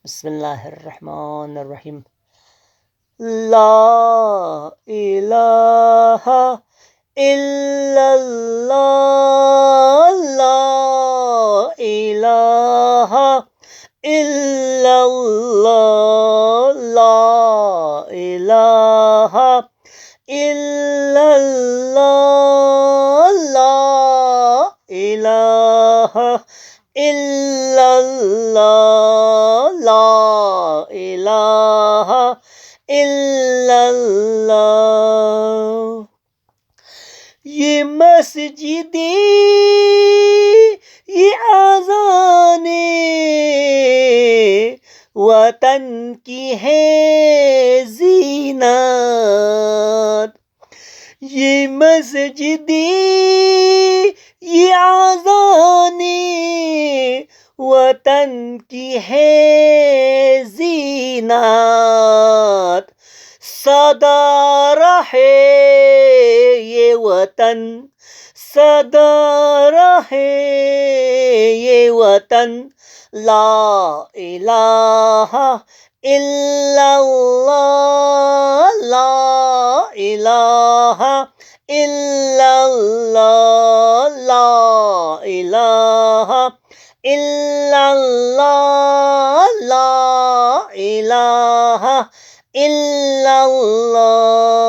بسم اللہ الرحمن الرحیم. لا الہ الا اللہ، لا الہ الا اللہ، لا الہ الا اللہ، لا الہ الا اللہ، لا الہ الا اللہ. یہ مسجد یہ اذان وطن کی ہے زینت. یہ مسجد یہ اذان وطن کی ہے زینت. صدا رہے یہ وطن، صدا رہے یہ وطن، لا الہ الا اللہ، لا الہ الا اللہ، لا الہ الا اللہ، لا الہ الا اللہ.